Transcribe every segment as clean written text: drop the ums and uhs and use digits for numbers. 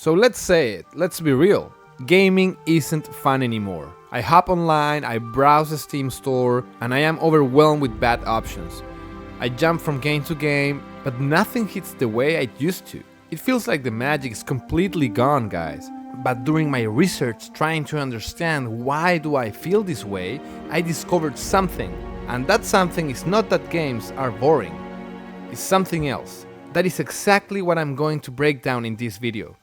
So let's say it, let's be real. Gaming isn't fun anymore. I hop online, I browse the Steam store, and I am overwhelmed with bad options. I jump from game to game, but nothing hits the way it used to. It feels like the magic is completely gone, guys. But during my research trying to understand why do I feel this way, I discovered something. And that something is not that games are boring. It's something else. That is exactly what I'm going to break down in this video.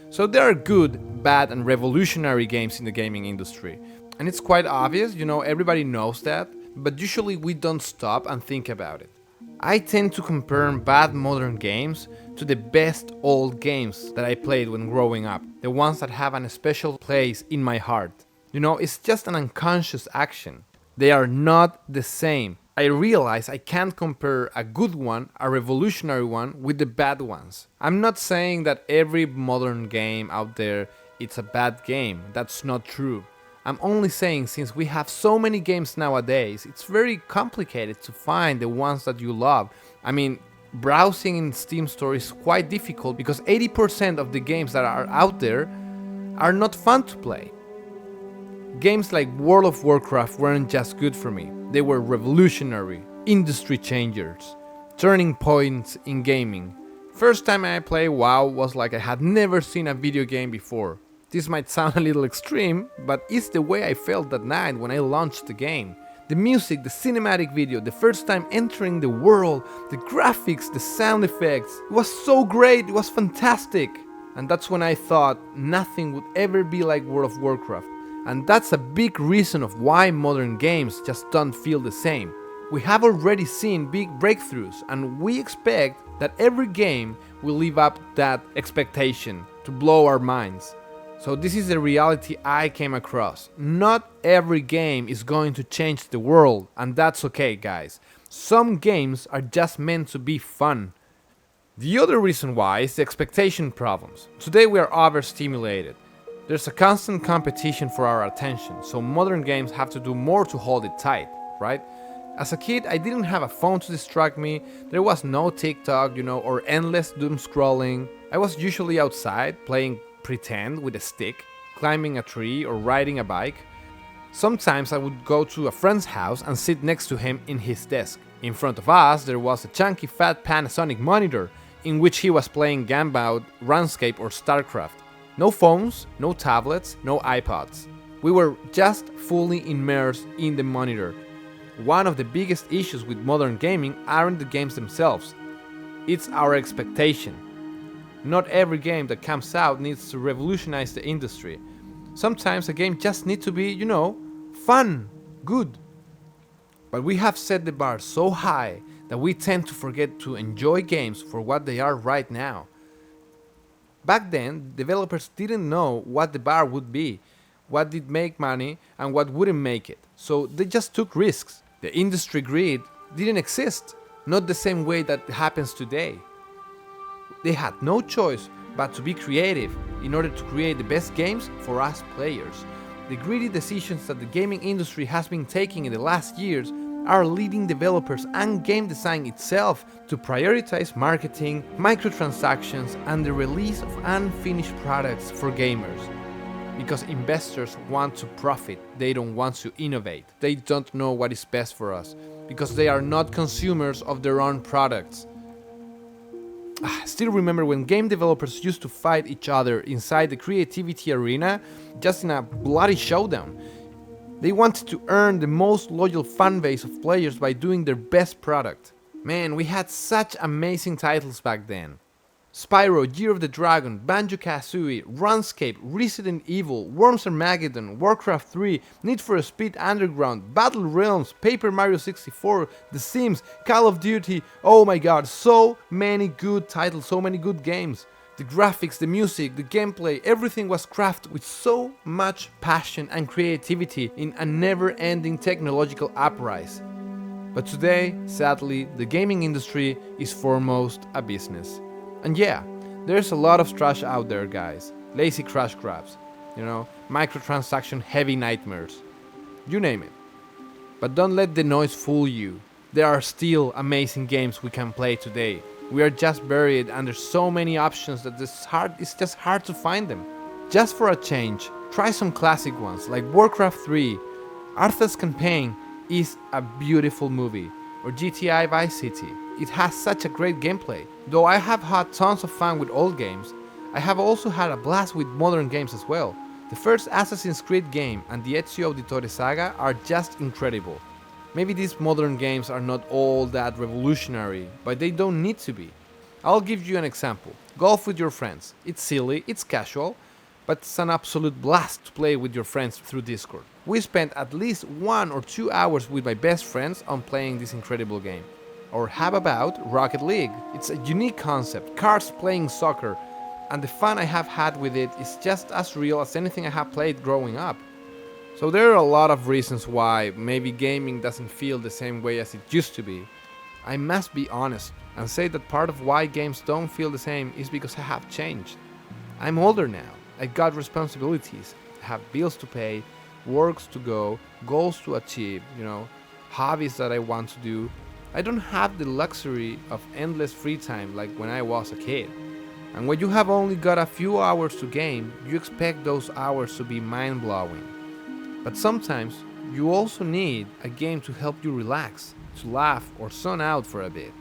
So there are good, bad, and revolutionary games in the gaming industry. And it's quite obvious, everybody knows that, but usually we don't stop and think about it. I tend to compare bad modern games to the best old games that I played when growing up, the ones that have a special place in my heart. It's just an unconscious action. They are not the same. I realize I can't compare a good one, a revolutionary one, with the bad ones. I'm not saying that every modern game out there it's a bad game. That's not true. I'm only saying since we have so many games nowadays, it's very complicated to find the ones that you love. Browsing in Steam store is quite difficult because 80% of the games that are out there are not fun to play. Games like World of Warcraft weren't just good for me. They were revolutionary, industry changers, turning points in gaming. First time I played WoW was like I had never seen a video game before. This might sound a little extreme, but it's the way I felt that night when I launched the game. The music, the cinematic video, the first time entering the world, the graphics, the sound effects. It was so great, it was fantastic. And that's when I thought nothing would ever be like World of Warcraft. And that's a big reason of why modern games just don't feel the same. We have already seen big breakthroughs, and we expect that every game will live up to that expectation to blow our minds. So this is the reality I came across. Not every game is going to change the world, and that's okay, guys. Some games are just meant to be fun. The other reason why is the expectation problems. Today we are overstimulated. There's a constant competition for our attention, so modern games have to do more to hold it tight, right? As a kid, I didn't have a phone to distract me, there was no TikTok, or endless doom scrolling. I was usually outside, playing pretend with a stick, climbing a tree or riding a bike. Sometimes I would go to a friend's house and sit next to him in his desk. In front of us, there was a chunky fat Panasonic monitor, in which he was playing Gambit, RuneScape or StarCraft. No phones, no tablets, no iPods. We were just fully immersed in the monitor. One of the biggest issues with modern gaming aren't the games themselves. It's our expectation. Not every game that comes out needs to revolutionize the industry. Sometimes a game just needs to be, fun, good. But we have set the bar so high that we tend to forget to enjoy games for what they are right now. Back then, developers didn't know what the bar would be, what did make money, and what wouldn't make it. So they just took risks. The industry greed didn't exist, not the same way that happens today. They had no choice but to be creative in order to create the best games for us players. The greedy decisions that the gaming industry has been taking in the last years are leading developers and game design itself to prioritize marketing, microtransactions, and the release of unfinished products for gamers. Because investors want to profit, they don't want to innovate. They don't know what is best for us, because they are not consumers of their own products. I still remember when game developers used to fight each other inside the creativity arena, just in a bloody showdown. They wanted to earn the most loyal fan base of players by doing their best product. Man, we had such amazing titles back then. Spyro, Year of the Dragon, Banjo-Kazooie, RuneScape, Resident Evil, Worms Armageddon, Warcraft 3, Need for Speed Underground, Battle Realms, Paper Mario 64, The Sims, Call of Duty. Oh my god, so many good titles, so many good games. The graphics, the music, the gameplay, everything was crafted with so much passion and creativity in a never-ending technological uprise. But today, sadly, the gaming industry is foremost a business. And yeah, there's a lot of trash out there, guys. Lazy crash grabs, microtransaction heavy nightmares. You name it. But don't let the noise fool you. There are still amazing games we can play today. We are just buried under so many options that it's just hard to find them. Just for a change, try some classic ones like Warcraft 3. Arthur's Campaign is a beautiful movie, or GTA Vice City. It has such a great gameplay. Though I have had tons of fun with old games, I have also had a blast with modern games as well. The first Assassin's Creed game and the Ezio Auditore saga are just incredible. Maybe these modern games are not all that revolutionary, but they don't need to be. I'll give you an example. Golf with your friends. It's silly, it's casual, but it's an absolute blast to play with your friends through Discord. We spent at least 1 or 2 hours with my best friends on playing this incredible game. Or how about Rocket League? It's a unique concept, cards playing soccer, and the fun I have had with it is just as real as anything I have played growing up. So there are a lot of reasons why maybe gaming doesn't feel the same way as it used to be. I must be honest and say that part of why games don't feel the same is because I have changed. I'm older now. I got responsibilities, I have bills to pay, works to go, goals to achieve, hobbies that I want to do. I don't have the luxury of endless free time like when I was a kid. And when you have only got a few hours to game, you expect those hours to be mind-blowing. But sometimes you also need a game to help you relax, to laugh or zone out for a bit.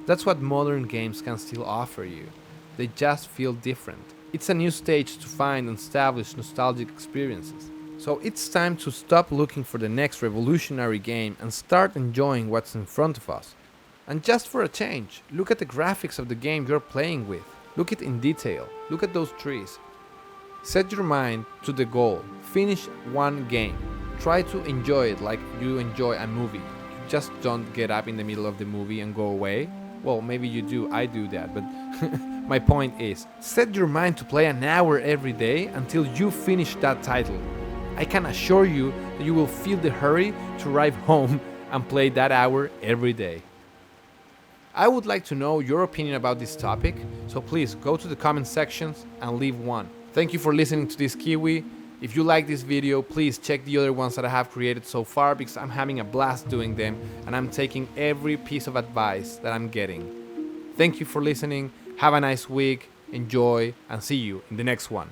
That's what modern games can still offer you. They just feel different. It's a new stage to find and establish nostalgic experiences. So it's time to stop looking for the next revolutionary game and start enjoying what's in front of us. And just for a change, look at the graphics of the game you're playing with. Look it in detail. Look at those trees. Set your mind to the goal. Finish one game. Try to enjoy it like you enjoy a movie. You just don't get up in the middle of the movie and go away. Well, maybe you do, I do that, but my point is, set your mind to play an hour every day until you finish that title. I can assure you that you will feel the hurry to arrive home and play that hour every day. I would like to know your opinion about this topic, so please go to the comment sections and leave one. Thank you for listening to this Kiwi. If you like this video, please check the other ones that I have created so far because I'm having a blast doing them and I'm taking every piece of advice that I'm getting. Thank you for listening. Have a nice week, enjoy, and see you in the next one.